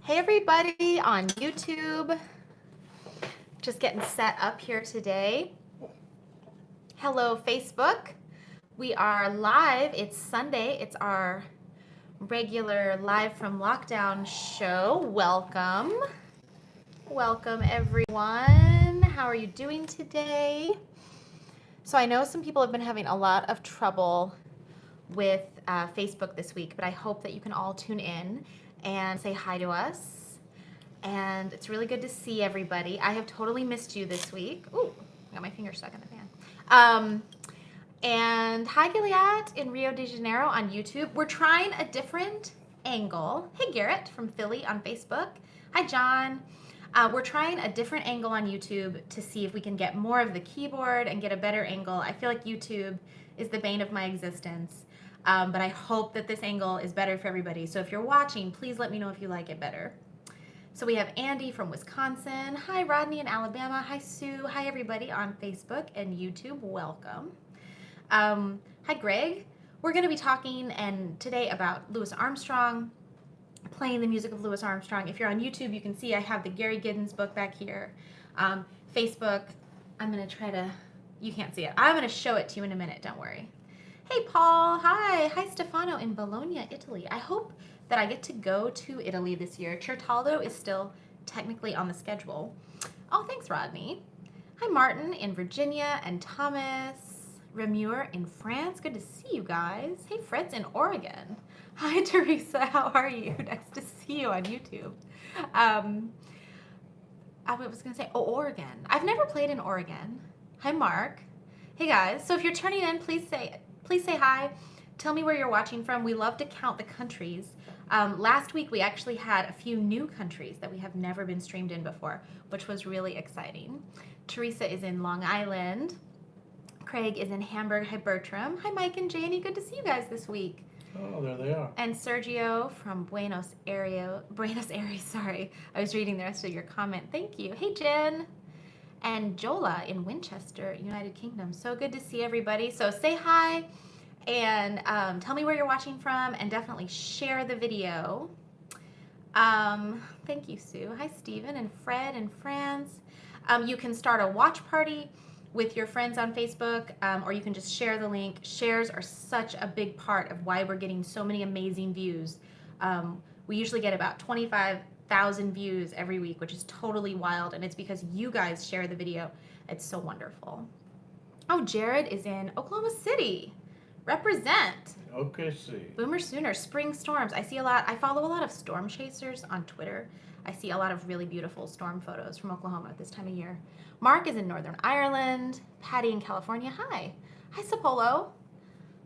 Hey everybody on YouTube. Just getting set up here today. Hello Facebook. We are live. It's Sunday. It's our regular live from lockdown show. Welcome. Welcome everyone. How are you doing today? So I know some people have been having a lot of trouble with Facebook this week, but I hope that you can all tune in and say hi to us. And it's really good to see everybody. I have totally missed you this week. Ooh, I got my finger stuck in the fan. And hi Gilead in Rio de Janeiro on YouTube. We're trying a different angle. Hey Garrett from Philly on Facebook. Hi John. We're trying a different angle on YouTube to see if we can get more of the keyboard and get a better angle. I feel like YouTube is the bane of my existence. But I hope that this angle is better for everybody. So if you're watching, please let me know if you like it better. So we have Andy from Wisconsin. Hi, Rodney in Alabama. Hi, Sue. Hi, everybody on Facebook and YouTube. Welcome. Hi, Greg. We're going to be talking today about Louis Armstrong, playing the music of Louis Armstrong. If you're on YouTube, you can see I have the Gary Giddens book back here. Facebook, I'm going to try to, you can't see it. I'm going to show it to you in a minute. Don't worry. Hey, Paul. Hi. Hi, Stefano in Bologna, Italy. I hope that I get to go to Italy this year. Certaldo is still technically on the schedule. Oh, thanks, Rodney. Hi, Martin in Virginia and Thomas Remure in France. Good to see you guys. Hey, Fred's in Oregon. Hi, Teresa. How are you? Nice to see you on YouTube. I was going to say, Oregon. I've never played in Oregon. Hi, Mark. Hey, guys. So if you're turning in, please say hi. Tell me where you're watching from. We love to count the countries. Last week, we actually had a few new countries that we have never been streamed in before, which was really exciting. Teresa is in Long Island. Craig is in Hamburg. Hi, Bertram. Hi, Mike and Janie. Good to see you guys this week. Oh, there they are. And Sergio from Buenos Aires, sorry. I was reading the rest of your comment. Thank you. Hey, Jen. And Jola in Winchester, United Kingdom. So good to see everybody. So say hi. And tell me where you're watching from, and definitely share the video. Thank you, Sue. Hi, Stephen and Fred in France. You can start a watch party with your friends on Facebook, or you can just share the link. Shares are such a big part of why we're getting so many amazing views. We usually get about 25,000 views every week, which is totally wild, and it's because you guys share the video. It's so wonderful. Oh, Jared is in Oklahoma City. Represent. OKC. Boomer Sooner, spring storms. I follow a lot of storm chasers on Twitter. I see a lot of really beautiful storm photos from Oklahoma at this time of year. Mark is in Northern Ireland. Patty in California. Hi. Hi, Sapolo.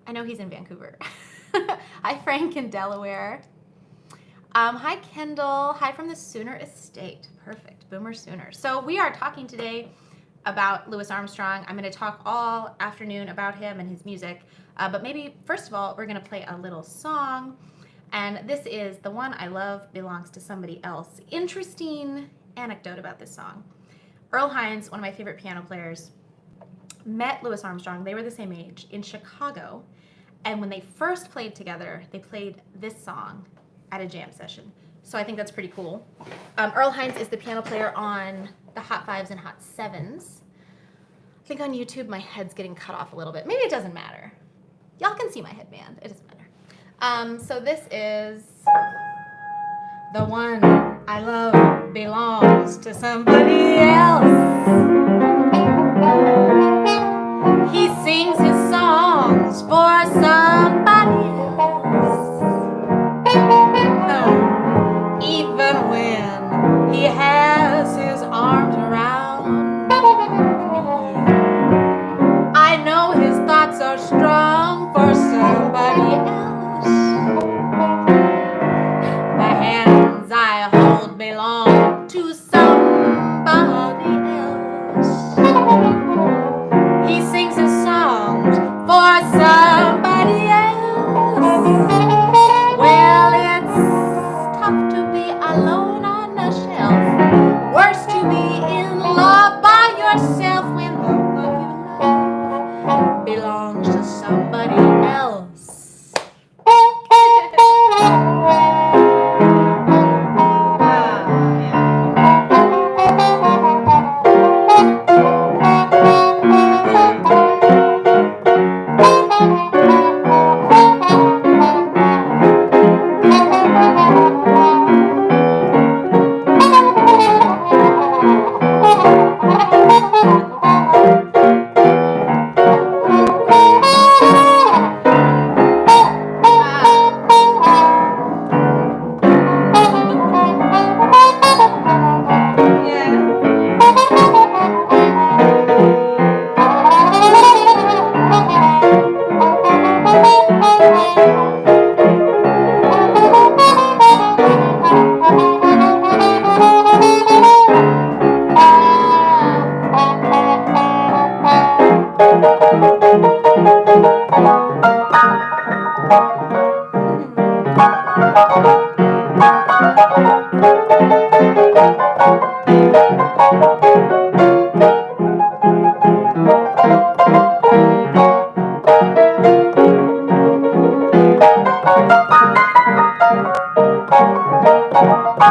I know he's in Vancouver. Hi, Frank in Delaware. Hi, Kendall. Hi from the Sooner Estate. Perfect. Boomer Sooner. So we are talking today about Louis Armstrong. I'm going to talk all afternoon about him and his music. But maybe, first of all, we're going to play a little song. And this is The One I Love Belongs to Somebody Else. Interesting anecdote about this song. Earl Hines, one of my favorite piano players, met Louis Armstrong. They were the same age in Chicago. And when they first played together, they played this song at a jam session. So I think that's pretty cool. Earl Hines is the piano player on the Hot Fives and Hot Sevens. I think on YouTube my head's getting cut off a little bit. Maybe it doesn't matter. Y'all can see my headband. It doesn't matter. So this is The One I Love Belongs to Somebody Else. He sings his songs for somebody else. Even when he has his arms around me. I know his thoughts are strong for somebody else. The hands I hold belong to somebody else. He sings his songs for somebody else. Well, it's tough to be alone on the shelf. Worse to be in love by yourself when the love you love belongs to somebody else. The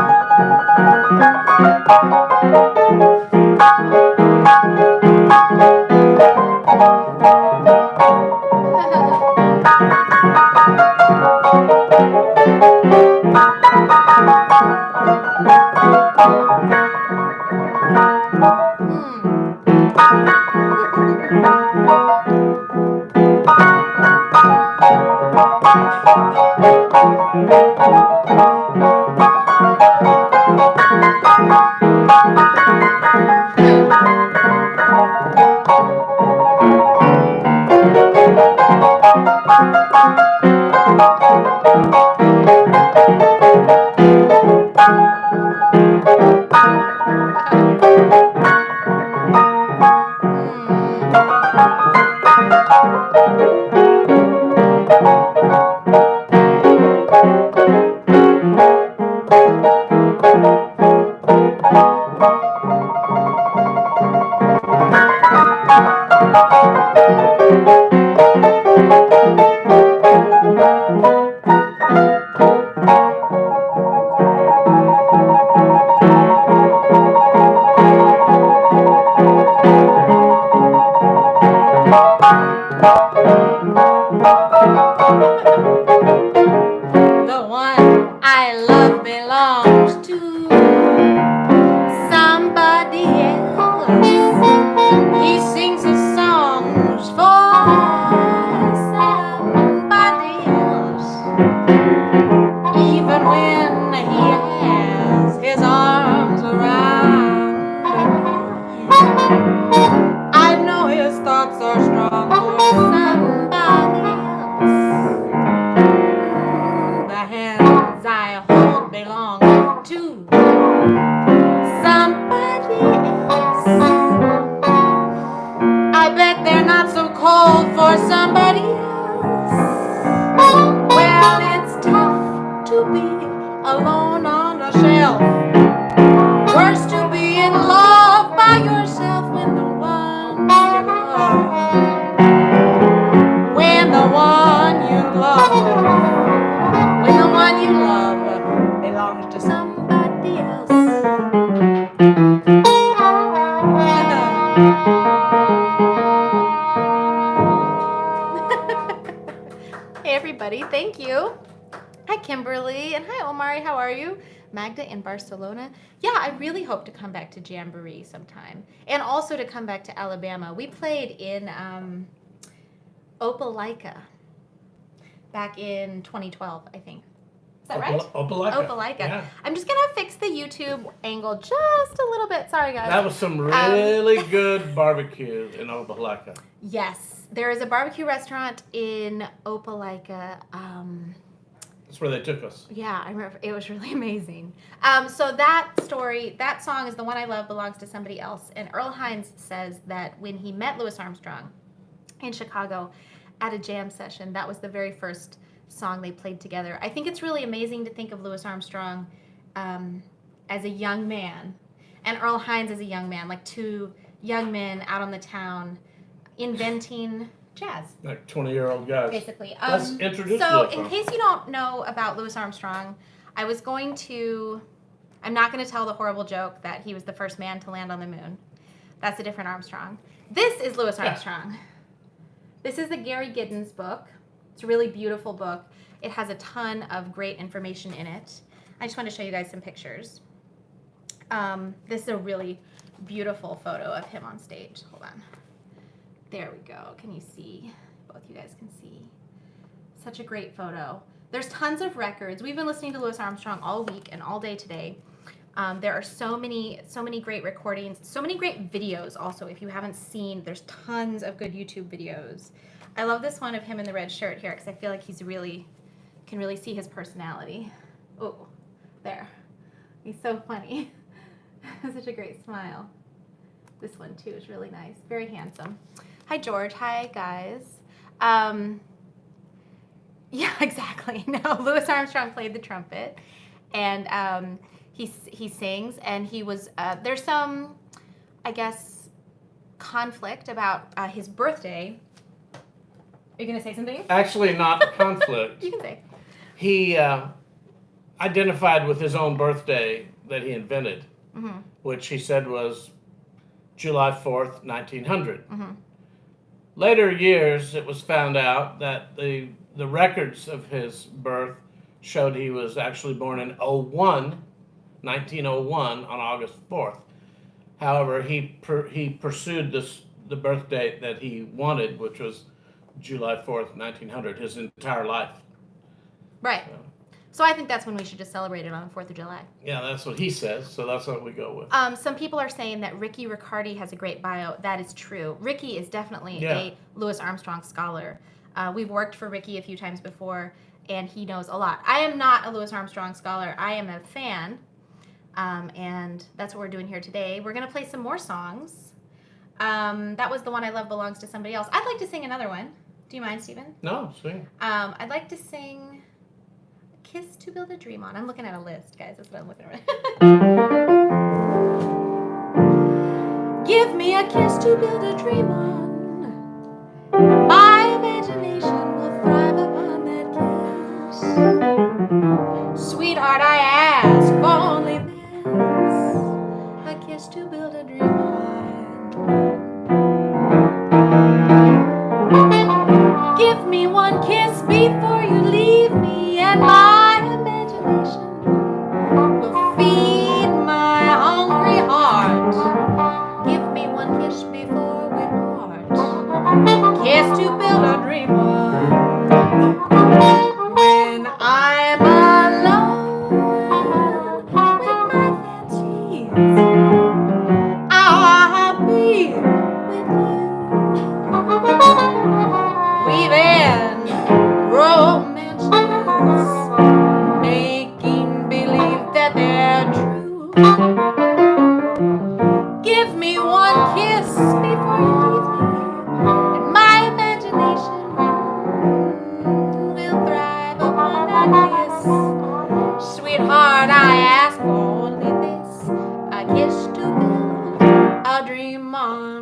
one I love belongs to somebody else. He sings his songs for somebody else. Even when he has his arms around me, I know his thoughts are strong for somebody else. The hands I hold belong to somebody else. I bet they're not so cold for somebody else. Well, it's tough to be alone on a shelf. Worse to be in love by yourself when the one you love, when the one you love, when the one you love belongs to somebody else. Hey everybody, thank you. Hi Kimberly, and hi Omari, how are you? Magda in Barcelona. Yeah, I really hope to come back to Jamboree sometime. And also to come back to Alabama. We played in Opelika back in 2012, I think. Is that right? Opelika. Yeah. I'm just going to fix the YouTube angle just a little bit. Sorry, guys. That was some really good barbecue in Opelika. Yes. There is a barbecue restaurant in Opelika. That's where they took us. Yeah, I remember. It was really amazing. So that story, that song is The One I Love Belongs to Somebody Else. And Earl Hines says that when he met Louis Armstrong in Chicago at a jam session, that was the very first song they played together. I think it's really amazing to think of Louis Armstrong as a young man and Earl Hines as a young man, like two young men out on the town inventing jazz. Like 20-year-old guys. Basically. Let's introduce So Louis in Armstrong. case you don't know about Louis Armstrong, I'm not going to tell the horrible joke that he was the first man to land on the moon. That's a different Armstrong. This is Louis Armstrong. This is the Gary Giddens book. It's a really beautiful book. It has a ton of great information in it. I just want to show you guys some pictures. This is a really beautiful photo of him on stage. Hold on. There we go. Can you see? Both you guys can see. Such a great photo. There's tons of records. We've been listening to Louis Armstrong all week and all day today. There are so many great recordings, so many great videos also. If you haven't seen, there's tons of good YouTube videos. I love this one of him in the red shirt here because I feel like can really see his personality. Oh, there. He's so funny. Such a great smile. This one too is really nice. Very handsome. Hi, George. Hi, guys. Yeah, exactly. No, Louis Armstrong played the trumpet, and he sings, and he was there's some, I guess, conflict about his birthday. Are you gonna say something? Actually, not conflict. You can say. He identified with his own birthday that he invented, Mm-hmm. which he said was July 4th, 1900. Mm-hmm. Later years, it was found out that the records of his birth showed he was actually born in 1901 on August 4th. However, he pursued the birth date that he wanted, which was July 4th, 1900, his entire life. Right. So I think that's when we should just celebrate it on 4th of July. Yeah, that's what he says, so that's what we go with. Some people are saying that Ricky Riccardi has a great bio. That is true. Ricky is definitely a Louis Armstrong scholar. We've worked for Ricky a few times before, and he knows a lot. I am not a Louis Armstrong scholar. I am a fan, and that's what we're doing here today. We're going to play some more songs. That was The One I Love Belongs to Somebody Else. I'd like to sing another one. Do you mind, Stephen? No, sing. I'd like to sing Kiss to Build a Dream On. I'm looking at a list, guys. That's what I'm looking at. Give me a kiss to build a dream on. My imagination will thrive upon that kiss. Sweetheart, I ask for only this, a kiss to build a dream on. Give me one kiss before you leave me, and my imagination will feed my hungry heart. Give me one kiss before we part, kiss to build a dream on. When I'm alone with my fancies, I'll be with you. Weaving romances, making believe that they're true. Give me one kiss before you leave me, and my imagination will thrive upon that kiss. Sweetheart, I ask for only this, a kiss to build a dream on.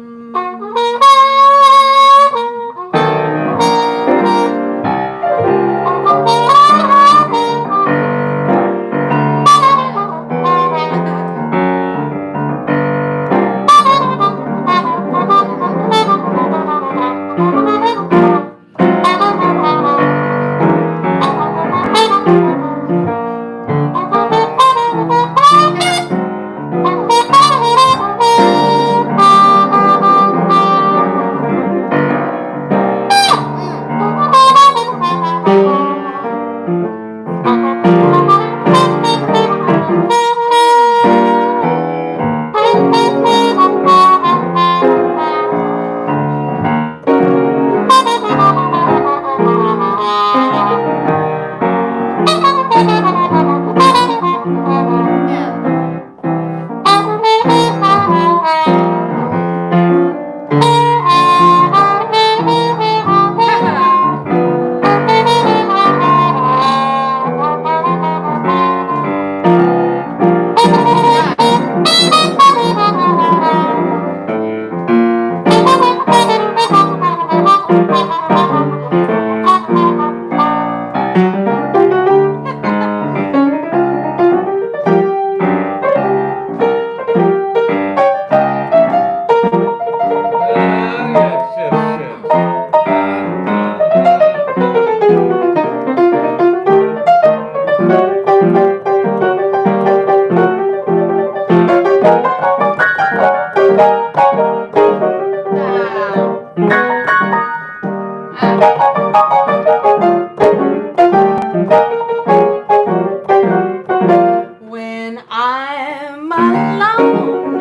When I'm alone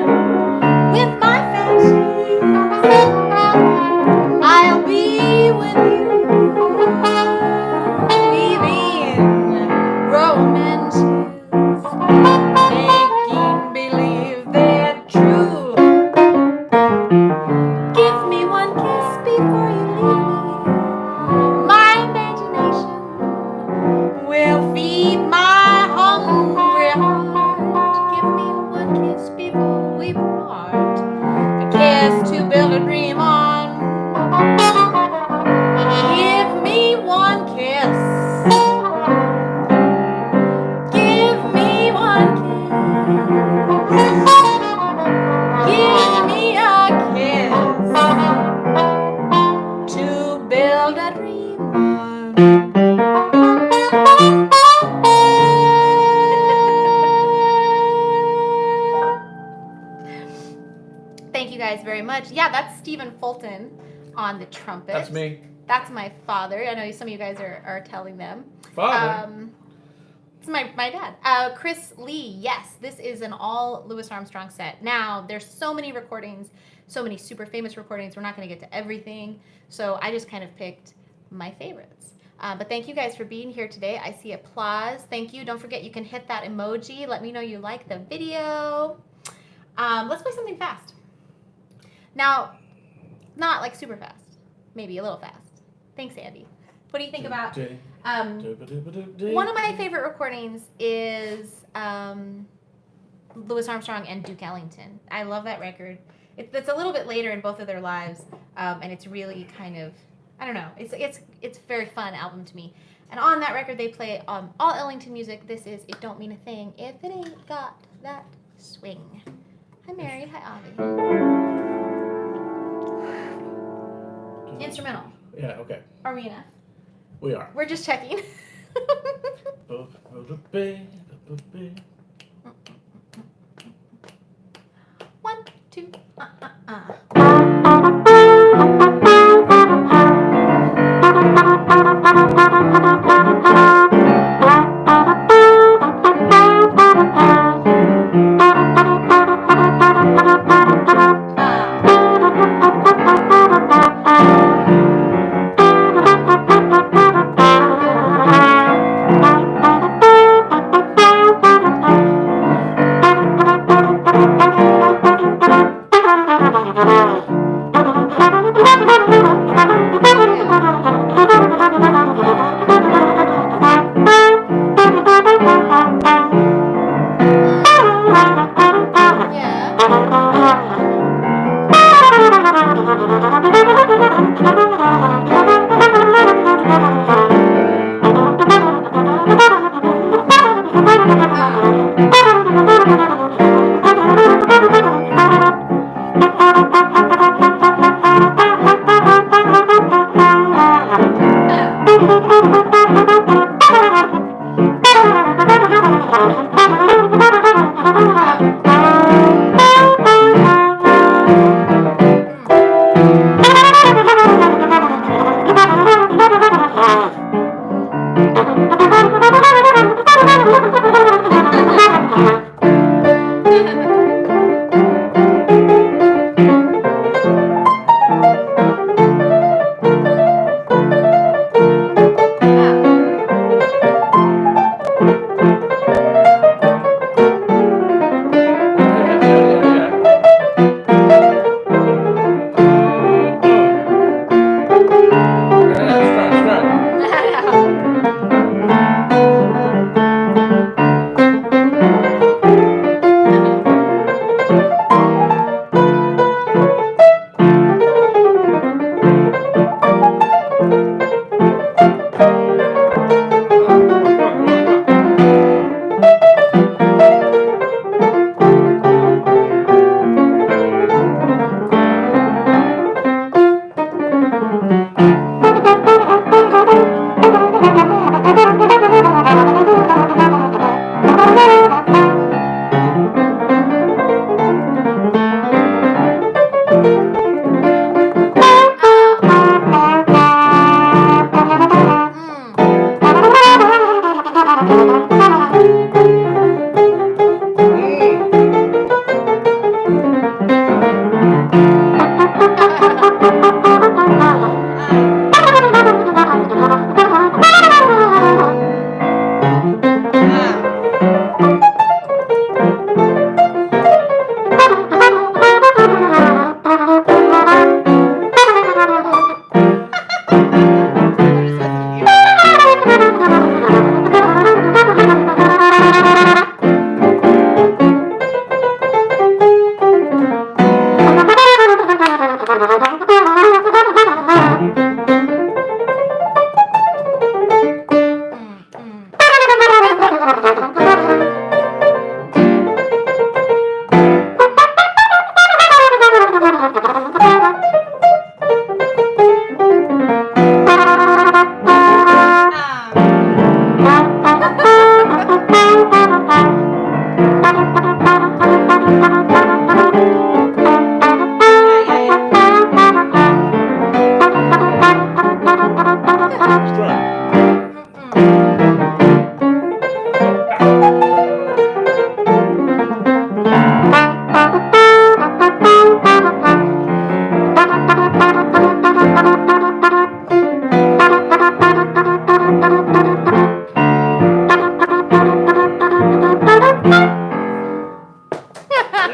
with my fancies, I'll be with you, weaving romances, making believe they're true. Give me one kiss before you leave me. My imagination will feed my hungry heart. Give me one kiss before we part. you guys very much. Yeah, that's Champian.fulton on the trumpet. That's me. That's my father. I know some of you guys are telling them. Father. It's my dad. Chris Lee, yes, this is an all Louis Armstrong set. Now, there's so many recordings, so many super famous recordings. We're not going to get to everything. So I just kind of picked my favorites. But thank you guys for being here today. I see applause. Thank you. Don't forget you can hit that emoji. Let me know you like the video. Let's play something fast. Now, not like super fast. Maybe a little fast. Thanks, Andy. What do you think about... one of my favorite recordings is Louis Armstrong and Duke Ellington. I love that record. It's a little bit later in both of their lives, and it's really kind of, I don't know, it's a very fun album to me. And on that record they play all Ellington music. This is It Don't Mean a Thing If It Ain't Got That Swing. Hi Mary, hi Avi. Instrumental. Yeah, okay. Are we enough? We are. We're just checking. One, two,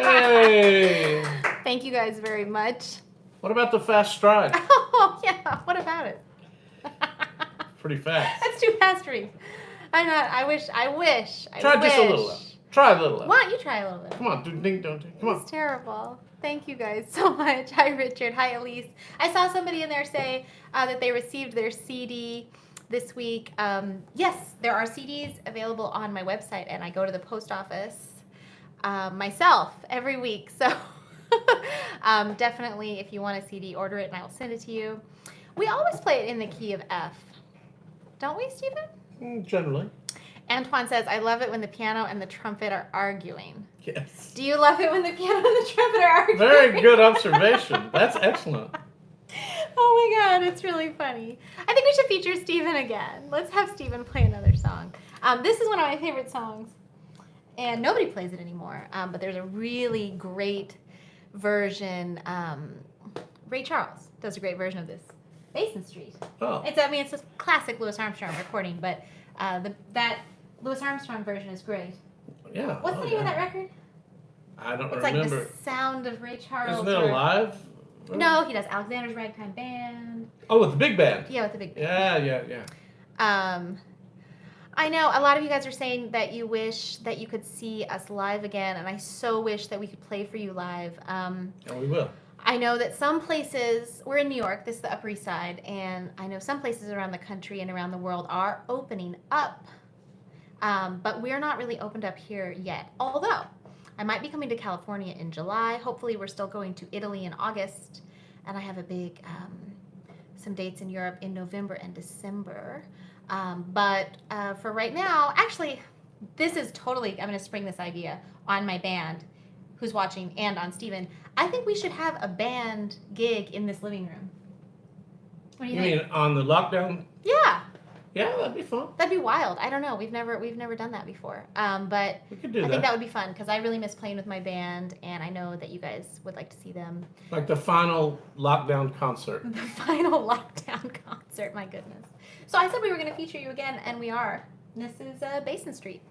Hey! Thank you guys very much. What about the fast stride? Oh, yeah. What about it? Pretty fast. That's too fast for me. I'm not. I wish. Try just a little left. Try a little left. Why don't you try a little bit? Come on, ding, don't. Come on. It's terrible. Thank you guys so much. Hi, Richard. Hi, Elise. I saw somebody in there say that they received their CD this week. Yes, there are CDs available on my website, and I go to the post office myself every week. So definitely, if you want a CD, order it, and I will send it to you. We always play it in the key of F. Don't we, Stephen? Generally. Antoine says, I love it when the piano and the trumpet are arguing. Yes. Do you love it when the piano and the trumpet are arguing? Very good observation. That's excellent. Oh my God, it's really funny. I think we should feature Stephen again. Let's have Stephen play another song. This is one of my favorite songs, and nobody plays it anymore, but there's a really great version. Ray Charles does a great version of this. Basin Street. Oh. It's a classic Louis Armstrong recording, but that Louis Armstrong version is great. Yeah. What's the name of that record? I don't It's remember. like the sound of Ray Charles. Isn't it alive? No, he does Alexander's Ragtime Band. Oh, with the big band. Yeah, with the big band. Yeah. I know a lot of you guys are saying that you wish that you could see us live again, and I so wish that we could play for you live. And we will. I know that some places, we're in New York, this is the Upper East Side, and I know some places around the country and around the world are opening up, but we're not really opened up here yet. Although, I might be coming to California in July. Hopefully, we're still going to Italy in August, and I have a big, some dates in Europe in November and December. But for right now, actually, this is totally, I'm going to spring this idea on my band who's watching and on Steven. I think we should have a band gig in this living room. What do you think? mean on the lockdown? Yeah. Yeah, that'd be fun. That'd be wild. I don't know. We've never done that before. But We could do I that. think that would be fun because I really miss playing with my band, and I know that you guys would like to see them. Like the final lockdown concert. The final lockdown concert. My goodness. So I said we were going to feature you again, and we are. This is Basin Street.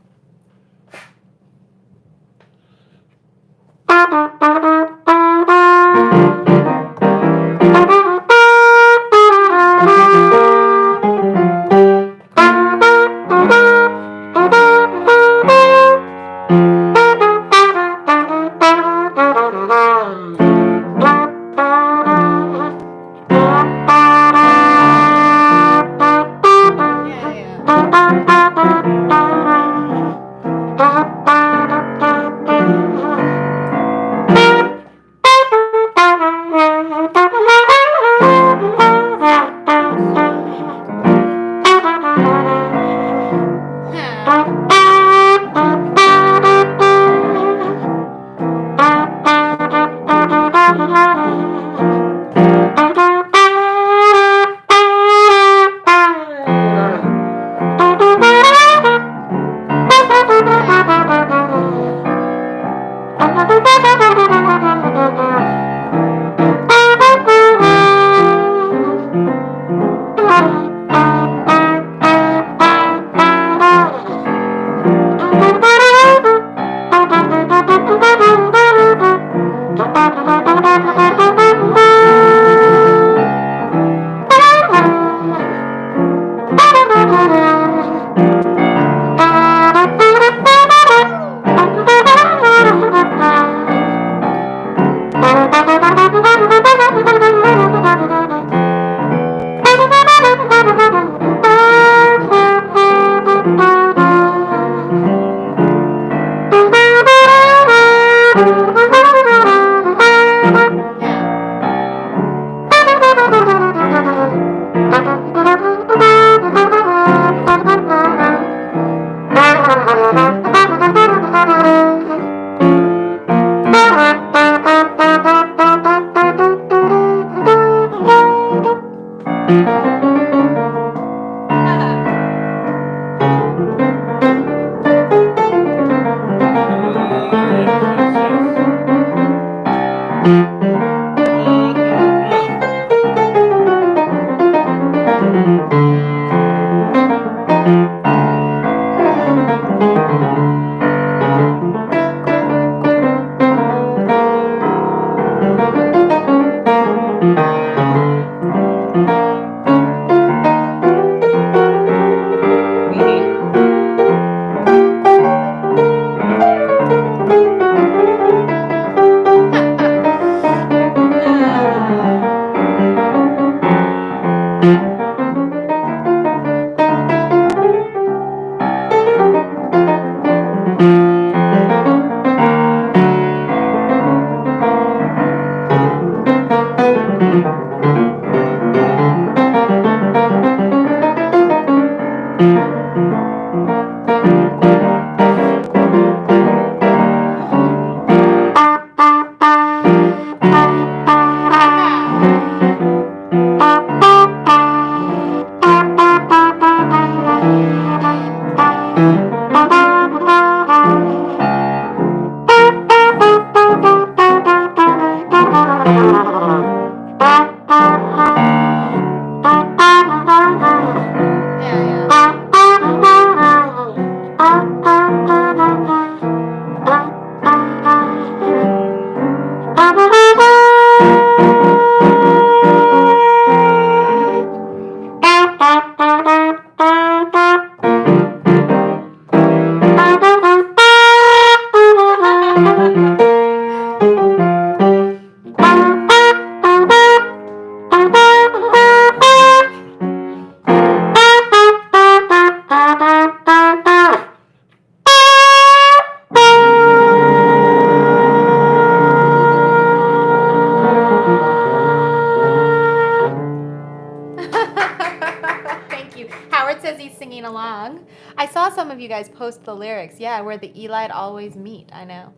Thank you. Howard says he's singing along. I saw some of you guys post the lyrics. Yeah, where the Eli'd always meet. I know.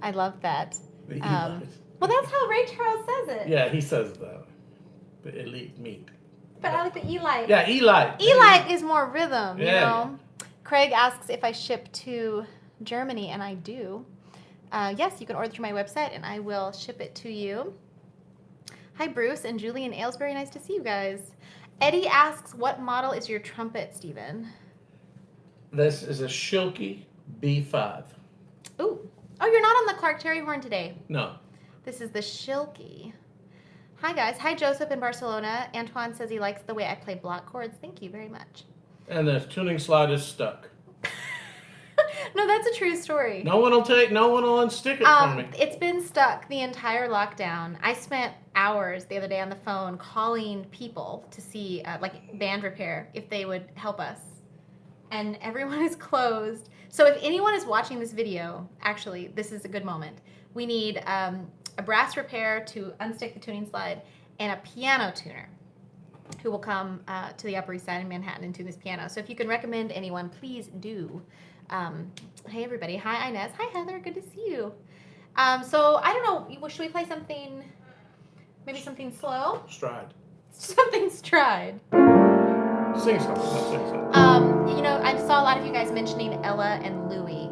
I love that. The Um, Eli's. Well, that's how Ray Charles says it. Yeah, he says that. The elite meat. But I like the Eli. Yeah, Eli. Eli is more rhythm, you Yeah. know. Craig asks if I ship to Germany, and I do. Yes, you can order through my website, and I will ship it to you. Hi, Bruce and Julie in Aylesbury. Nice to see you guys. Eddie asks, what model is your trumpet, Stephen? This is a Schilke B5. Ooh. Oh, you're not on the Clark Terry horn today. No. This is the Schilke. Hi, guys. Hi, Joseph in Barcelona. Antoine says he likes the way I play block chords. Thank you very much. And the tuning slide is stuck. No, that's a true story. No one will unstick it for me. It's been stuck the entire lockdown. I spent hours the other day on the phone calling people to see, like band repair, if they would help us. And everyone is closed. So if anyone is watching this video, actually, this is a good moment. We need a brass repair to unstick the tuning slide and a piano tuner who will come to the Upper East Side in Manhattan and tune this piano. So if you can recommend anyone, please do. Hey, everybody. Hi, Inez. Hi, Heather. Good to see you. So I don't know. Should we play something, maybe something slow? Stride. Something stride. Sing something. No, sing something. You know, I saw a lot of you guys mentioning Ella and Louie.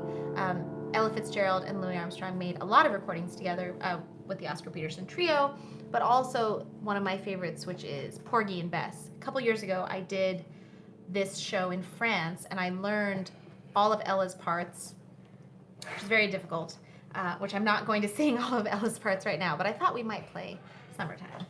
Ella Fitzgerald and Louis Armstrong made a lot of recordings together with the Oscar Peterson Trio, but also one of my favorites, which is Porgy and Bess. A couple years ago, I did this show in France, and I learned all of Ella's parts, which is very difficult, which I'm not going to sing all of Ella's parts right now, but I thought we might play Summertime.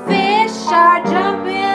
Fish are jumping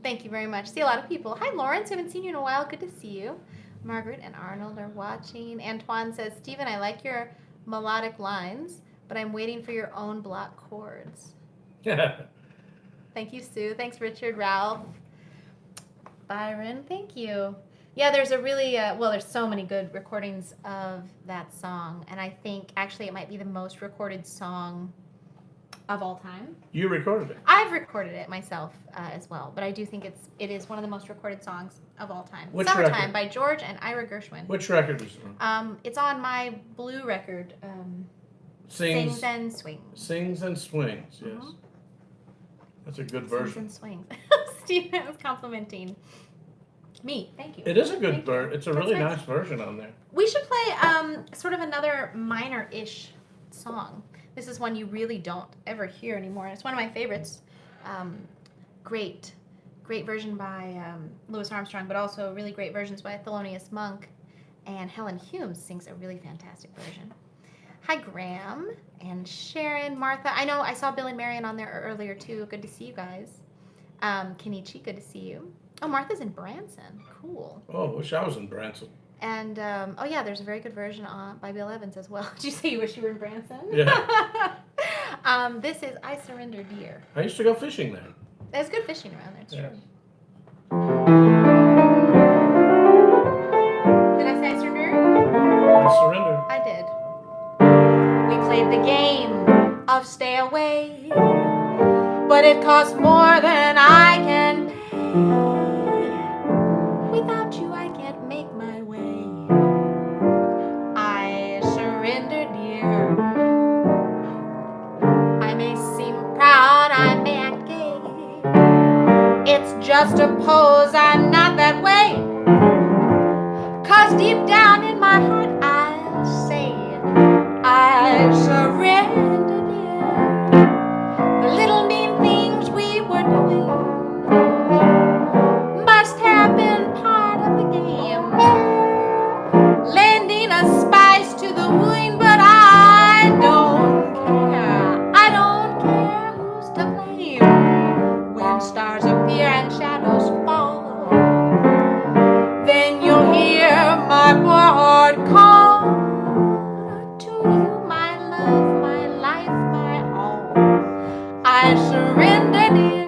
Thank you very much. See a lot of people. Hi, Lawrence. Haven't seen you in a while. Good to see you. Margaret and Arnold are watching. Antoine says, Stephen, I like your melodic lines, but I'm waiting for your own block chords. Thank you, Sue. Thanks, Richard, Ralph, Byron. Thank you. Yeah, there's a really, there's so many good recordings of that song, and I think actually it might be the most recorded song of all time. You recorded it. I've recorded it myself as well, but I do think it is one of the most recorded songs of all time. Which Summertime record? by George and Ira Gershwin. Which record was it on? It's on my blue record, Sings, Sings and Swings. Sings and Swings, yes. Mhm. That's a good Sings version. and Swings. Stephen was complimenting me. Thank you. It is a good Thank you. version. It's a That's really right. nice version on there. We should play sort of another minor-ish song. This is one you really don't ever hear anymore. It's one of my favorites. Great version by Louis Armstrong, but also really great versions by Thelonious Monk. And Helen Humes sings a really fantastic version. Hi, Graham and Sharon, Martha. I know I saw Bill and Marion on there earlier, too. Good to see you guys. Kenichi, good to see you. Oh, Martha's in Branson. Cool. Oh, wish I was in Branson. And, there's a very good version by Bill Evans as well. Did you say you wish you were in Branson? Yeah. This is I Surrender Dear. I used to go fishing there. There's good fishing around there, it's Yeah. true. Did I say I surrender? I surrender. I did. We played the game of stay away, but it costs more than I can pay. Without you, I can't make my way. I surrender, dear. I may seem proud, I may act gay. It's just a pose, I'm not that way. 'Cause deep down in my heart, I'll say, I surrender, dear. The little mean things we were doing must have been part of the game, lending a spice to the wooing, but I don't care. I don't care who's to blame. When stars appear and shadows fall, then you'll hear my poor heart call to you, my love, my life, my all. I surrender, dear.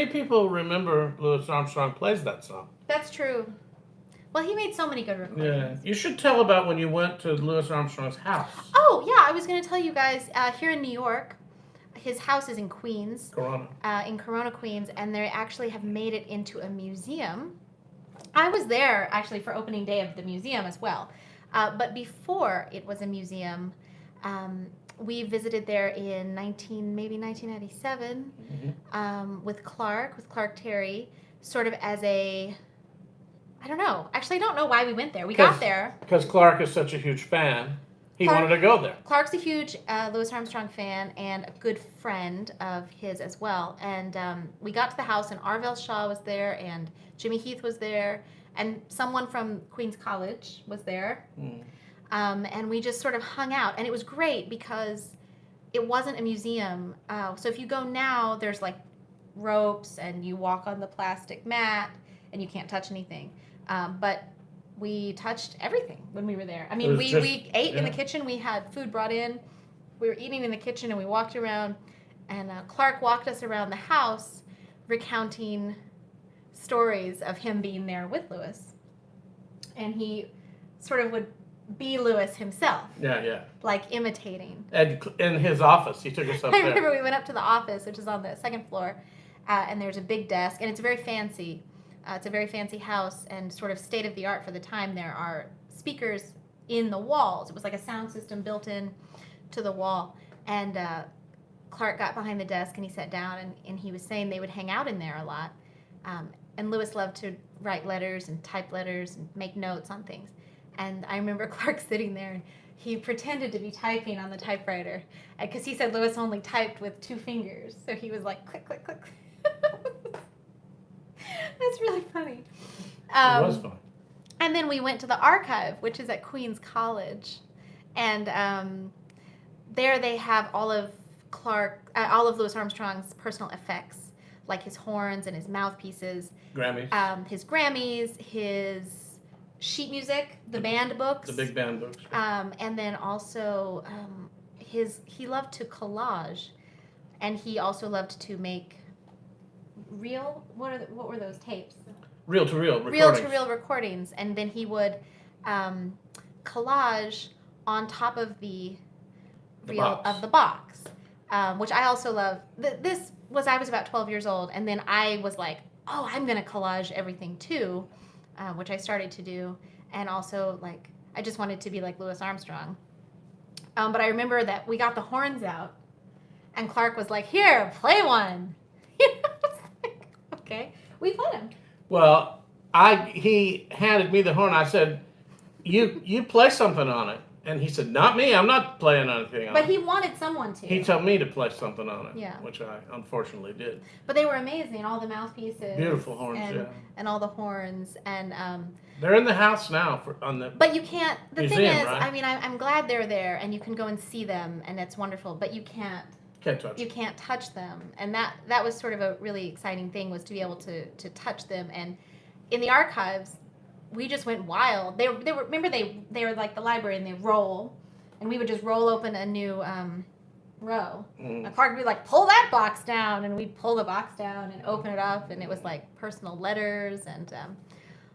many people remember Louis Armstrong plays that song? That's true. Well, he made so many good recordings. Yeah. You should tell about when you went to Louis Armstrong's house. Oh, yeah, I was going to tell you guys, here in New York, his house is in Queens. Corona. In Corona, Queens, and they actually have made it into a museum. I was there, actually, for opening day of the museum as well. But before it was a museum, we visited there in maybe 1997, with Clark Terry, sort of as a, I don't know. Actually, I don't know why we went there. We got there. Because Clark is such a huge fan. He wanted to go there. Clark's a huge Louis Armstrong fan and a good friend of his as well. And we got to the house, and Arvell Shaw was there, and Jimmy Heath was there, and someone from Queens College was there. And we just sort of hung out. And it was great because it wasn't a museum. So if you go now, there's like ropes, and you walk on the plastic mat, and you can't touch anything. But we touched everything when we were there. I mean, we ate in the kitchen. We had food brought in. We were eating in the kitchen, and we walked around. And Clark walked us around the house, recounting stories of him being there with Louis. And he sort of would be Louis himself. Yeah. Like imitating. And in his office, he took us up there. I remember we went up to the office, which is on the second floor, and there's a big desk, and it's very fancy. It's a very fancy house and sort of state of the art for the time. There are speakers in the walls. It was like a sound system built in to the wall. And Clark got behind the desk, and he sat down, and he was saying they would hang out in there a lot. And Louis loved to write letters and type letters and make notes on things. And I remember Clark sitting there, and he pretended to be typing on the typewriter because he said Louis only typed with 2 fingers. So he was like, click, click, click. That's really funny. It was fun. And then we went to the archive, which is at Queens College. And there they have all of Louis Armstrong's personal effects, like his horns and his mouthpieces. Grammys. His Grammys, his sheet music, the band books. The big band books. And then also he loved to collage, and he also loved to make what were those tapes? Reel-to-reel recordings. Reel-to-reel recordings, and then he would collage on top of the reel of the box, which I also love. I was about 12 years old, and then I was like, oh, I'm gonna collage everything too, which I started to do, and also like I just wanted to be like Louis Armstrong. But I remember that we got the horns out, and Clark was like, "Here, play one." Okay, we played him. Well, he handed me the horn. I said, "You play something on it," and he said, "Not me. I'm not playing anything on it." But he wanted someone to. He told me to play something on it. Yeah. Which I unfortunately did. But they were amazing. All the mouthpieces. Beautiful horns, and all the horns and. They're in the house now But you can't. The museum, thing is, right? I mean, I'm glad they're there, and you can go and see them, and it's wonderful. But you can't. You can't touch them, and that was sort of a really exciting thing, was to be able to touch them. And in the archives, we just went wild. They were like the library, and they roll, and we would just roll open a new row. And Clark would be like, pull that box down, and we'd pull the box down and open it up, and it was like personal letters and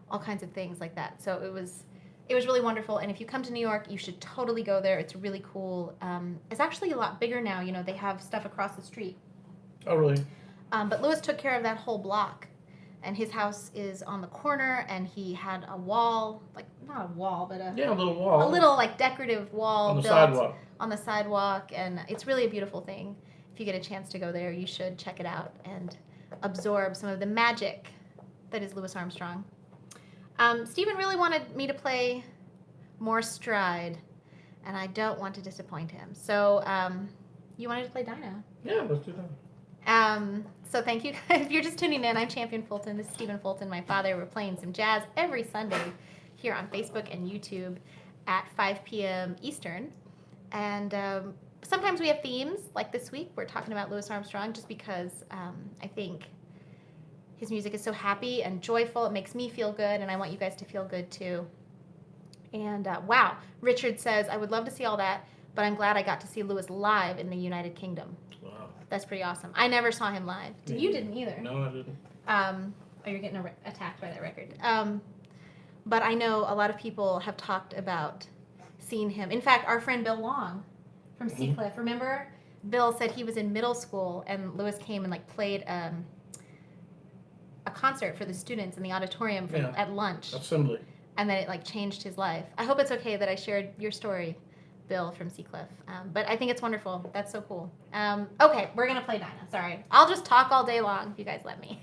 all kinds of things like that. So it was really wonderful, and if you come to New York, you should totally go there. It's really cool. It's actually a lot bigger now. You know, they have stuff across the street. Oh, really? But Louis took care of that whole block, and his house is on the corner, and he had a wall, like not a wall, but a little wall. A little like decorative wall on the built sidewalk. On the sidewalk, and it's really a beautiful thing. If you get a chance to go there, you should check it out and absorb some of the magic that is Louis Armstrong. Stephen really wanted me to play more Stride, and I don't want to disappoint him. So you wanted to play Dinah. Yeah, let's do that. So thank you. If you're just tuning in, I'm Champian.fulton. This is Stephen Fulton, my father. We're playing some jazz every Sunday here on Facebook and YouTube at 5 p.m. Eastern. And sometimes we have themes, like this week. We're talking about Louis Armstrong just because I think his music is so happy and joyful. It makes me feel good, and I want you guys to feel good too. And wow, Richard says, I would love to see all that, but I'm glad I got to see Louis live in the United Kingdom. Wow. That's pretty awesome. I never saw him live. You didn't either. No, I didn't. You're getting attacked by that record. But I know a lot of people have talked about seeing him. In fact, our friend Bill Long from Seacliff, remember? Bill said he was in middle school and Lewis came and like played a concert for the students in the auditorium at lunch. Assembly. And then it like changed his life. I hope it's okay that I shared your story, Bill from Seacliff. But I think it's wonderful. That's so cool. Okay, we're gonna play Dinah. Sorry, I'll just talk all day long if you guys let me.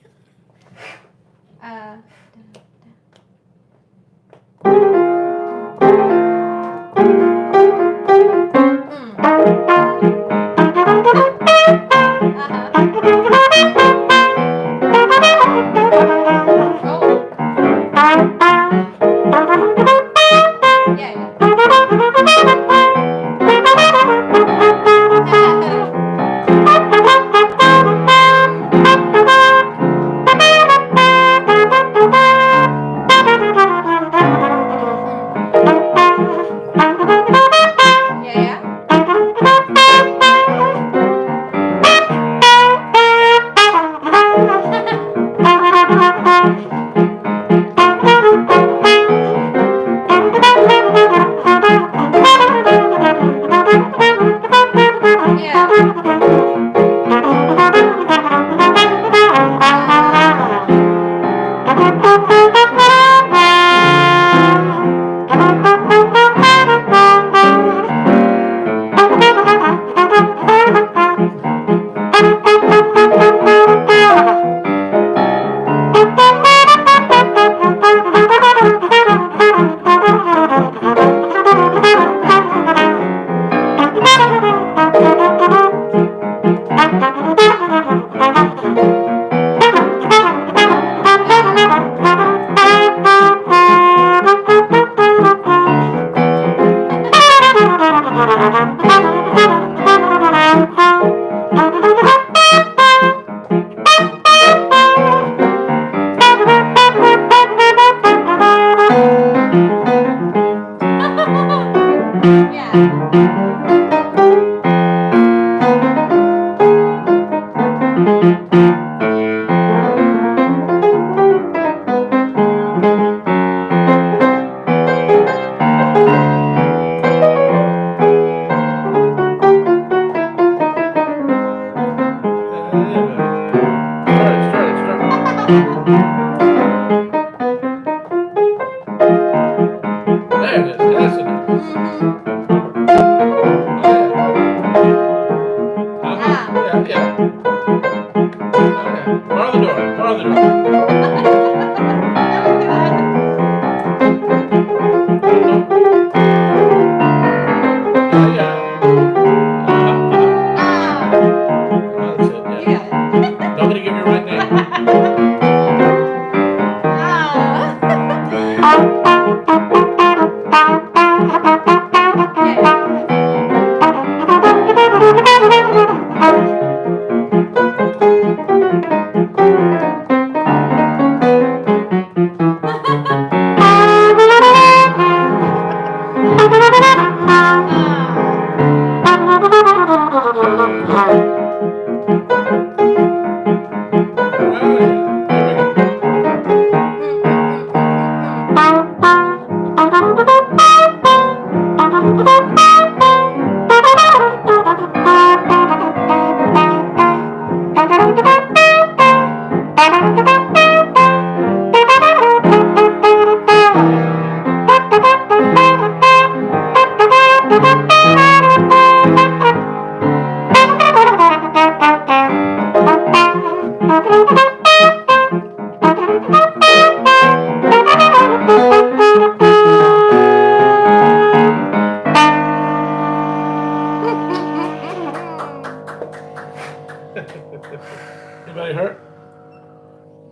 Anybody hurt?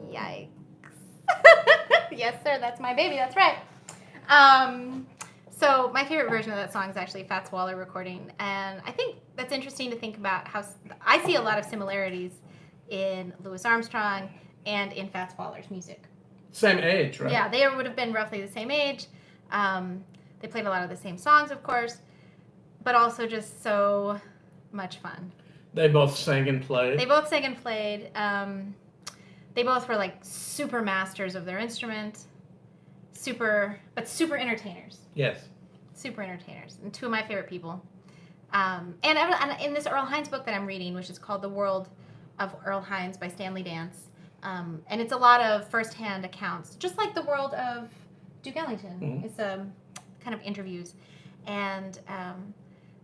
Yikes. Yes, sir, that's my baby, that's right. So my favorite version of that song is actually Fats Waller recording, and I think that's interesting to think about how I see a lot of similarities in Louis Armstrong and in Fats Waller's music. Same age, right? Yeah, they would have been roughly the same age. They played a lot of the same songs, of course, but also just so much fun. They both sang and played. They both sang and played. They both were like super masters of their instrument. Super entertainers. Yes. Super entertainers. And two of my favorite people. And in this Earl Hines book that I'm reading, which is called The World of Earl Hines by Stanley Dance, and it's a lot of firsthand accounts, just like The World of Duke Ellington. Mm-hmm. It's kind of interviews. And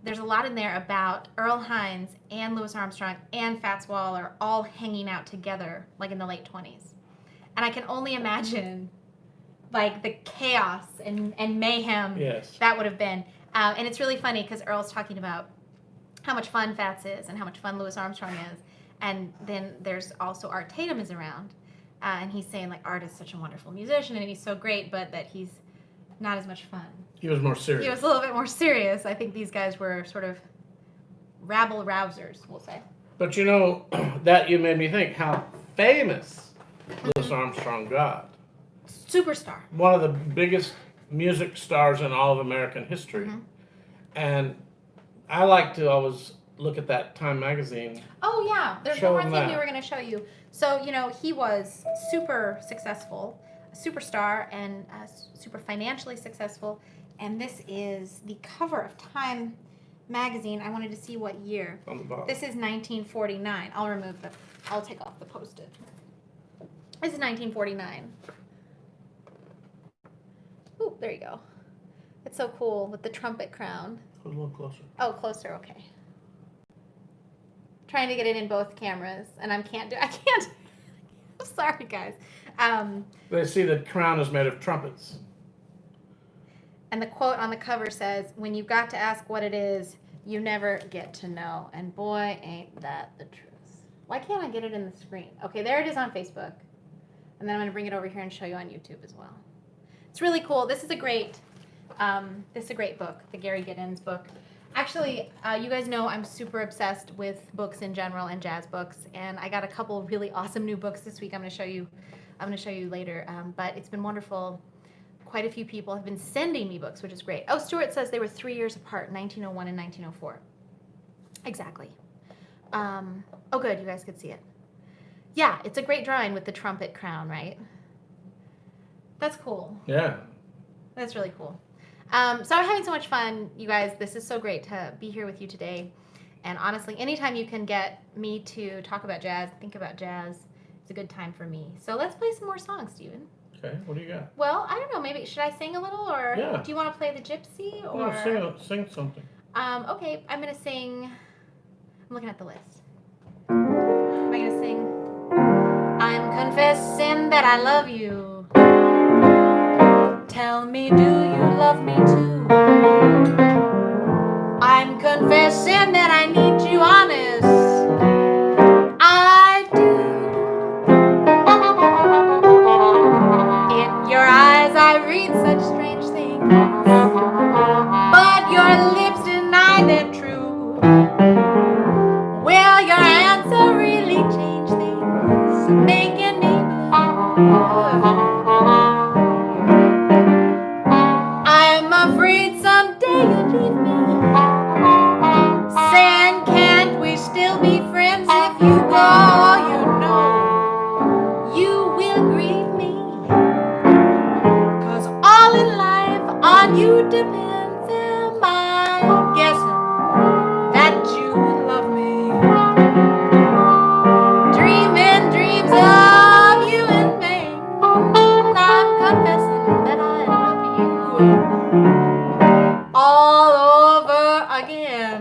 there's a lot in there about Earl Hines and Louis Armstrong and Fats Waller all hanging out together, like in the late 20s. And I can only imagine, like, the chaos and mayhem that would have been. And it's really funny because Earl's talking about how much fun Fats is and how much fun Louis Armstrong is. And then there's also Art Tatum is around. And he's saying, like, Art is such a wonderful musician and he's so great, but that he's not as much fun. He was more serious. He was a little bit more serious. I think these guys were sort of rabble-rousers, we'll say. But you know, that you made me think how famous Louis Armstrong got. Superstar. One of the biggest music stars in all of American history. Mm-hmm. And I like to always look at that Time magazine. Oh, yeah. There's Show one more them thing that. we were going to show you. So, you know, he was super successful, a superstar, and super financially successful. And this is the cover of Time magazine. I wanted to see what year. On the bottom. This is 1949. I'll take off the Post-it. This is 1949. Ooh, there you go. It's so cool with the trumpet crown. Put a little closer. Oh, closer, okay. Trying to get it in both cameras, and I can't. I'm sorry, guys. They see the crown is made of trumpets. And the quote on the cover says, "When you got to ask what it is, you never get to know." And boy, ain't that the truth. Why can't I get it in the screen? Okay, there it is on Facebook. And then I'm going to bring it over here and show you on YouTube as well. It's really cool. This is a great book, the Gary Giddens book. Actually, you guys know I'm super obsessed with books in general and jazz books, and I got a couple really awesome new books this week. I'm going to show you later. But it's been wonderful. Quite a few people have been sending me books, which is great. Oh, Stuart says they were 3 years apart, 1901 and 1904. Exactly. Oh, good. You guys could see it. Yeah, it's a great drawing with the trumpet crown, right? That's cool. Yeah. That's really cool. So I'm having so much fun, you guys. This is so great to be here with you today. And honestly, anytime you can get me to talk about jazz, think about jazz, it's a good time for me. So let's play some more songs, Steven. Okay, what do you got? Well, I don't know. Maybe should I sing a little, or Yeah. do you want to play the Gypsy? Or No, sing something. Okay, I'm gonna sing. I'm looking at the list. Am I gonna sing? I'm confessing that I love you. Tell me, do you love me too? I'm confessing that I need you honest. I do. In your eyes I read such strange things, but your lips deny they're true. Will your answer really change things, making me blue? I'm afraid someday you'll leave me, saying can't we still be friends? If you go, you know you will grieve me, 'cause all in life on you depends. Am I guessing that you love me? Dreaming dreams of you in vain. I'm confessing that I love you all over again.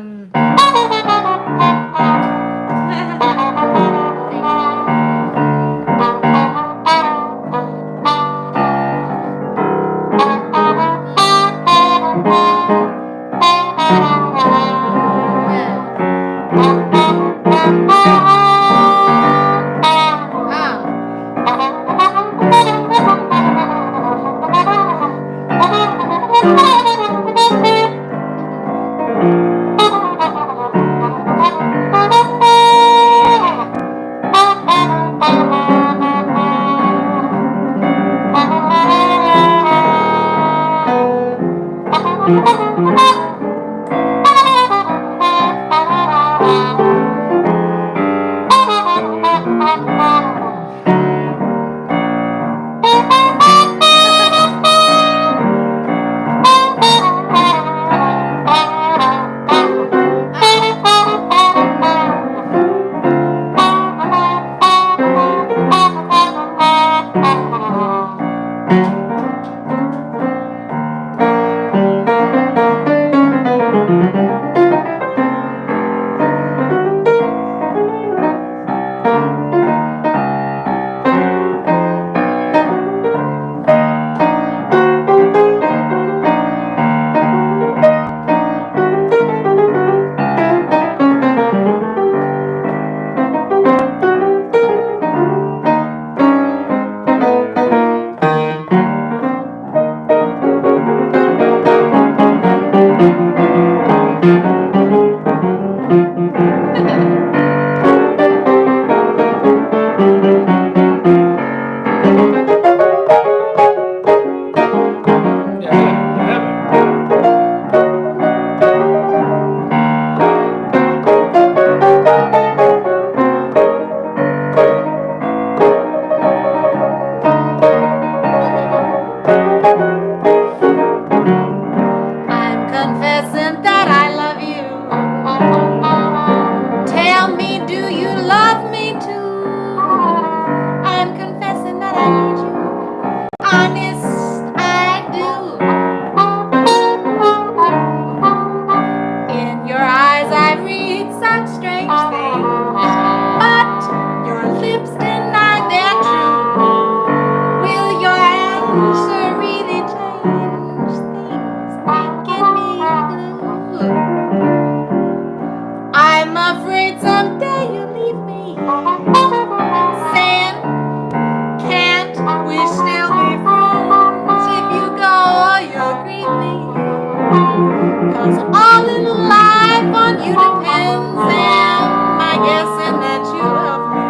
'Cause all in life on you depends, and my guessing that you love me.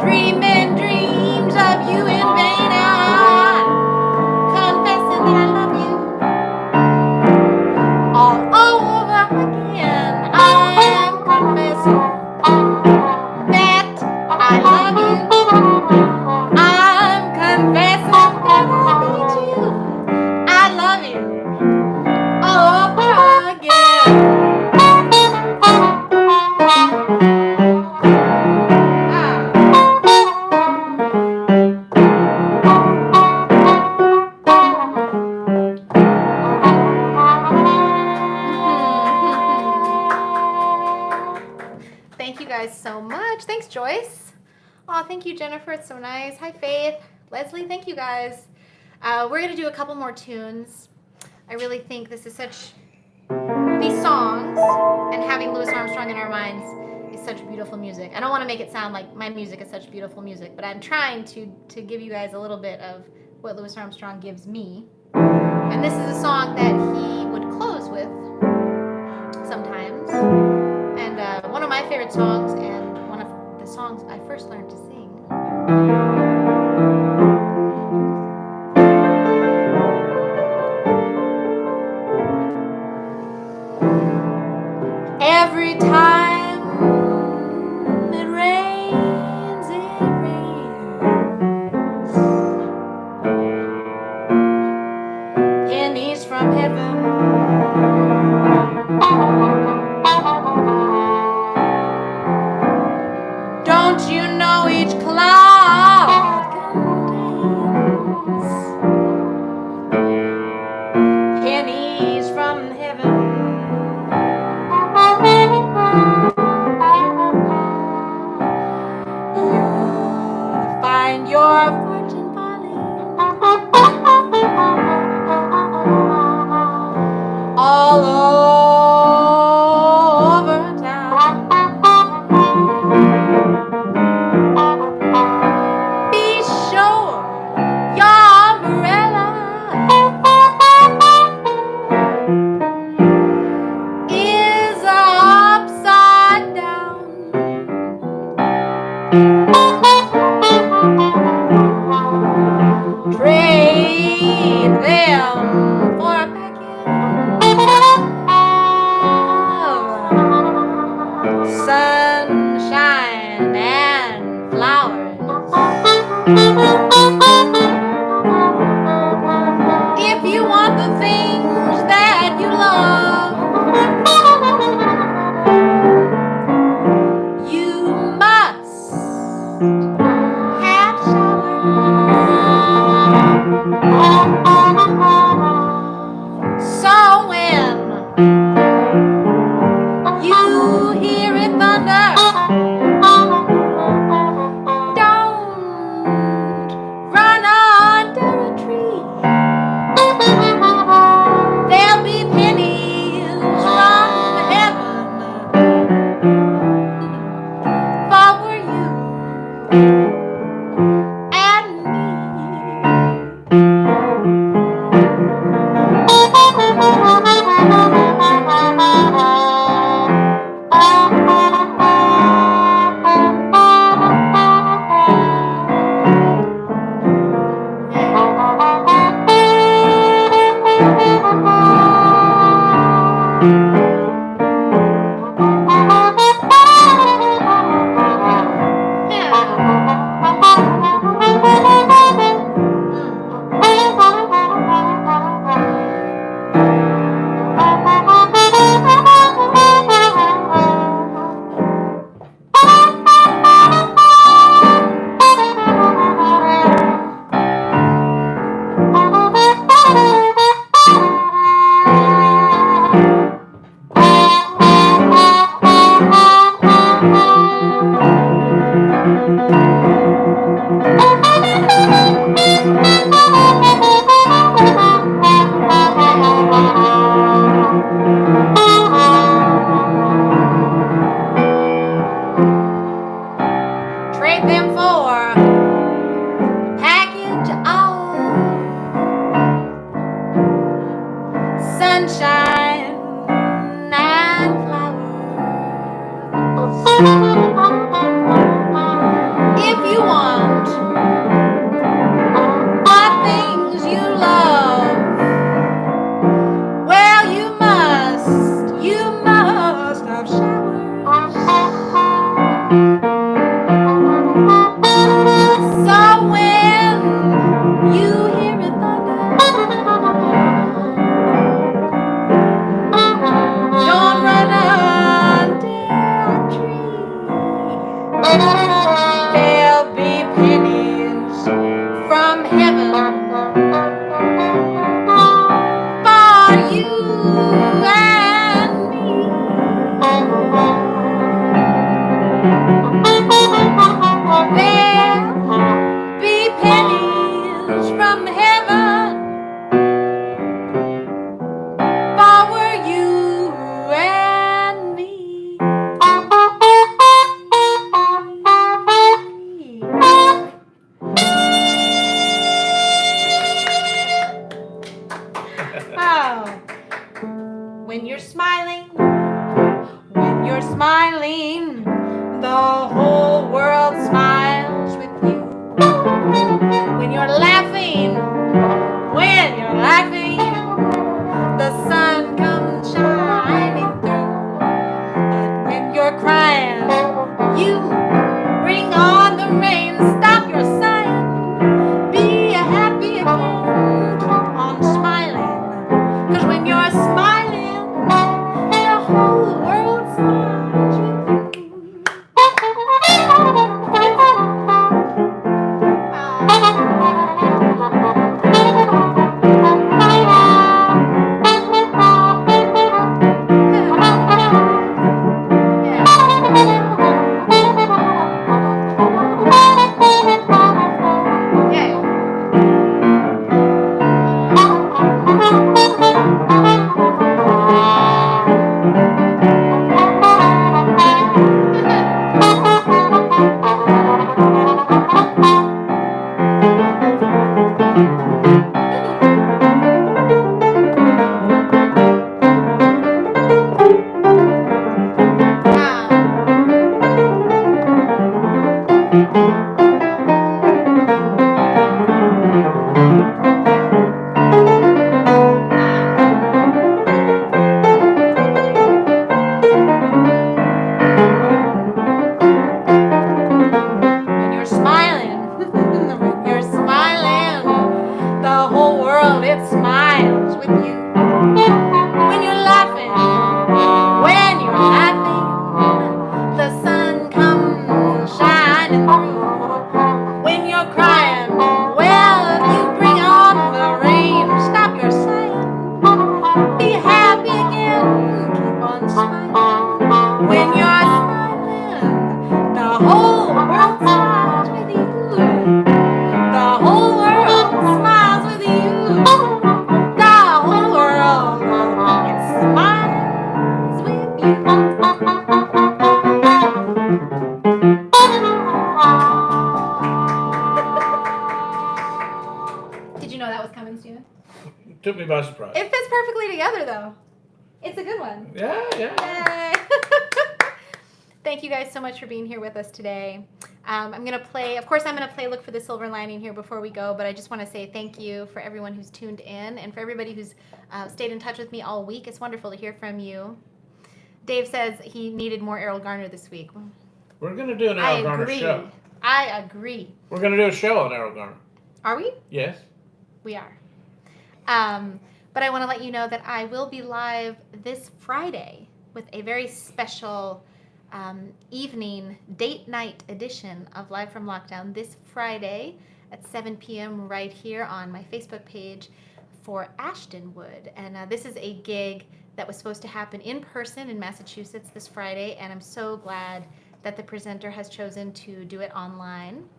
Dreaming dreams of you in vain, I'm confessing that I love you all over again. I'm confessing that I love you. I'm confessing that I need you. I love you all over again. Thank you guys so much. Thanks, Joyce. Oh, thank you, Jennifer. It's so nice. Hi, Faith. Leslie, thank you guys. We're going to do a couple more tunes. I really think this is such, these songs and having Louis Armstrong in our minds is such beautiful music. I don't want to make it sound like my music is such beautiful music, but I'm trying to give you guys a little bit of what Louis Armstrong gives me. And this is a song that he would close with sometimes. And one of my favorite songs, and one of the songs I first learned to sing. Every time it rains, it rains. Pennies from heaven. Don't you know each cloud contains pennies from heaven? You'll find your fortune falling all over town. Be sure your umbrella is upside down. Trade them for a packet of sunshine and flowers. If you want the things that you love, you must have showers. sunshine and flowers. If you want the things you love, well, you must have showers. So when you hear it thunder, don't run under a tree. There'll be pennies from heaven for you and me. There'll be pennies from heaven for you and me. Oh. When you're smiling, the whole world smiles with you. When you're laughing, the sun comes shining through. But when you're crying, you bring on the rain. Stop your sighing, be happy again, keep on smiling. 'Cause when you're smiling, the whole world smiles with you. Took me by surprise. It fits perfectly together, though. It's a good one. Yeah. Yay. Thank you guys so much for being here with us today. I'm going to play, of course, I'm going to play Look for the Silver Lining here before we go, but I just want to say thank you for everyone who's tuned in and for everybody who's stayed in touch with me all week. It's wonderful to hear from you. Dave says he needed more Errol Garner this week. We're going to do an Errol Garner show. I agree. We're going to do a show on Errol Garner. Are we? Yes. We are. But I want to let you know that I will be live this Friday with a very special evening date night edition of Live from Lockdown this Friday at 7 p.m. right here on my Facebook page for Ashtonwood. And this is a gig that was supposed to happen in person in Massachusetts this Friday, and I'm so glad that the presenter has chosen to do it online.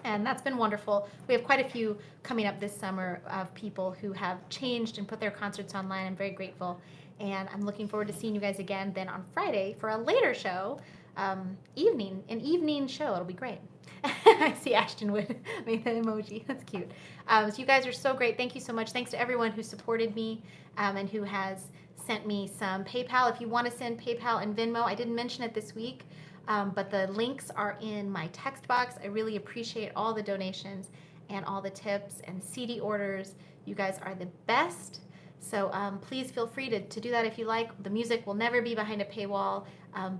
And that's been wonderful. We have quite a few coming up this summer of people who have changed and put their concerts online. I'm very grateful. And I'm looking forward to seeing you guys again then on Friday for a later show, an evening show. It'll be great. I see Ashton Wood made that emoji. That's cute. So you guys are so great. Thank you so much. Thanks to everyone who supported me and who has sent me some PayPal. If you want to send PayPal and Venmo, I didn't mention it this week, but the links are in my text box. I really appreciate all the donations and all the tips and CD orders. You guys are the best. So please feel free to do that if you like. The music will never be behind a paywall,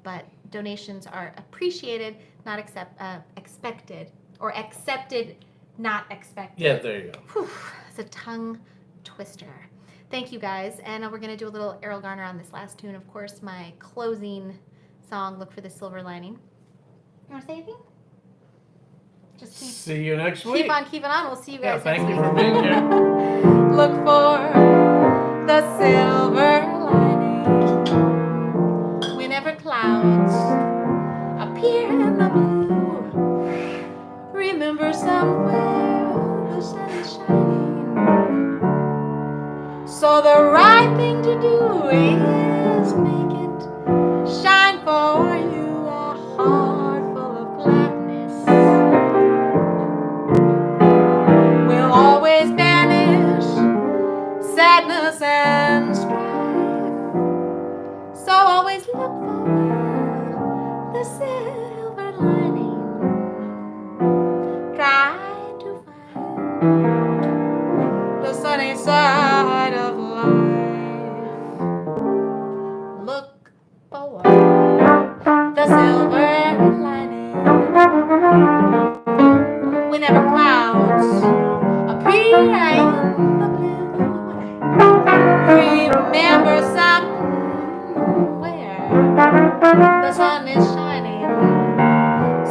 but donations are appreciated, not expected, or accepted, not expected. Yeah, there you go. Whew, it's a tongue twister. Thank you guys, and we're going to do a little Errol Garner on this last tune. Of course, my closing song, Look for the Silver Lining. You want to say anything? Just see you next week. Keep on keeping on. We'll see you guys Yeah, next thank week. you for being here. Look for the silver lining whenever clouds appear in the blue. Remember somewhere the sun is shining. So the right thing to do is make it shine for you. A heart full of gladness will always banish sadness and strife. So always look for the silver lining. Try to find the sunny side of life. Look for the silver lining whenever clouds appear in the blue. Remember somewhere the sun is shining.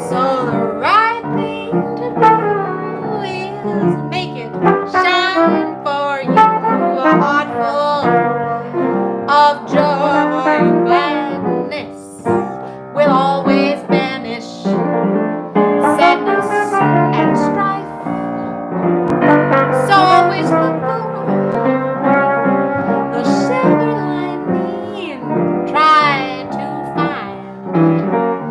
So the right thing to do is make it shine for you. A heart full of joy and gladness will always banish sadness and strife. So always look for the silver lining. Try to find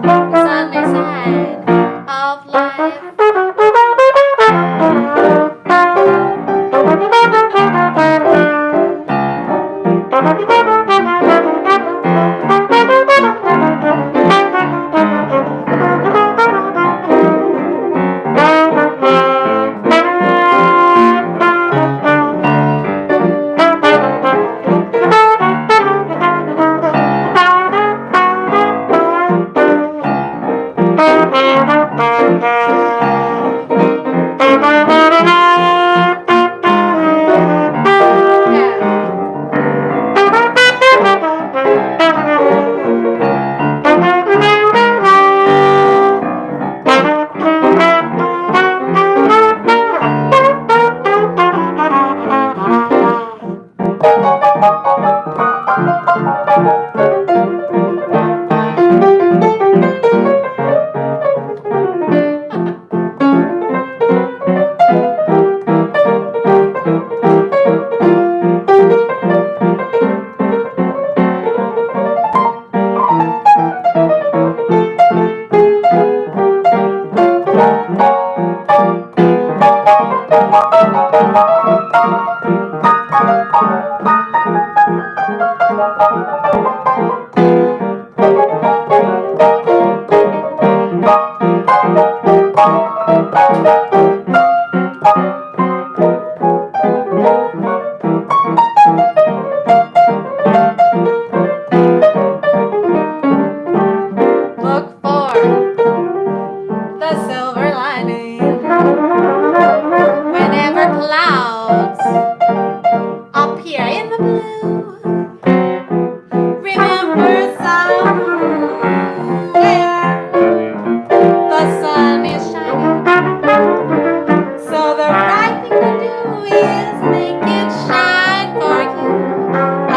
the sunny side of life. Look for the silver lining whenever clouds appear in the blue. Remember somewhere the sun is shining. So the right thing to do is make it shine for you. A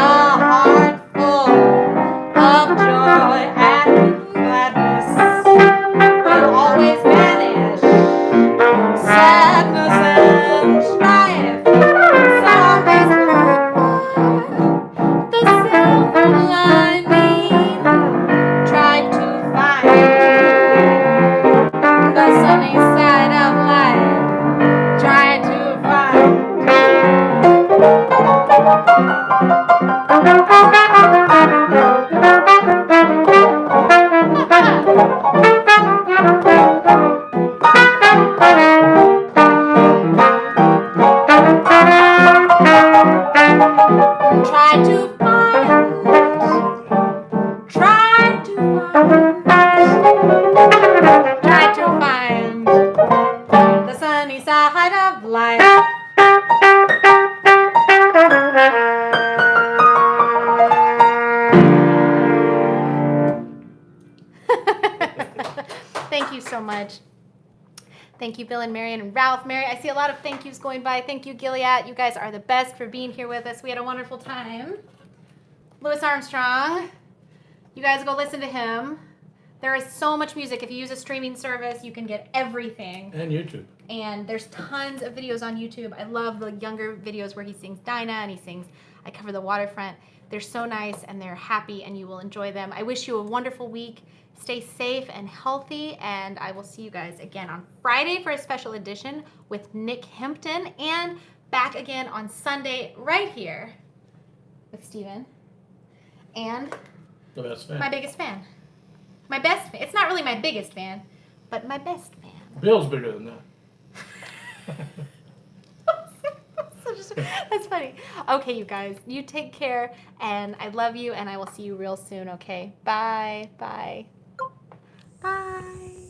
heart full of joy and gladness will always vanish sadness and strife. So always look for to find, try to find the sunny side of life. Thank you so much. Thank you, Bill and Marion and Ralph. Mary, I see a lot of thank yous going by. Thank you, Gilead. You guys are the best for being here with us. We had a wonderful time. Louis Armstrong, you guys go listen to him. There is so much music. If you use a streaming service, you can get everything. And YouTube. And there's tons of videos on YouTube. I love the younger videos where he sings Dinah and he sings I Cover the Waterfront. They're so nice and they're happy and you will enjoy them. I wish you a wonderful week. Stay safe and healthy, and I will see you guys again on Friday for a special edition with Nick Hempton, and back again on Sunday right here with Steven and The best fan. my biggest fan. My best fan. It's not really my biggest fan, but my best fan. Bill's bigger than that. That's funny. Okay, you guys, you take care, and I love you, and I will see you real soon, okay? Bye. Bye. Bye.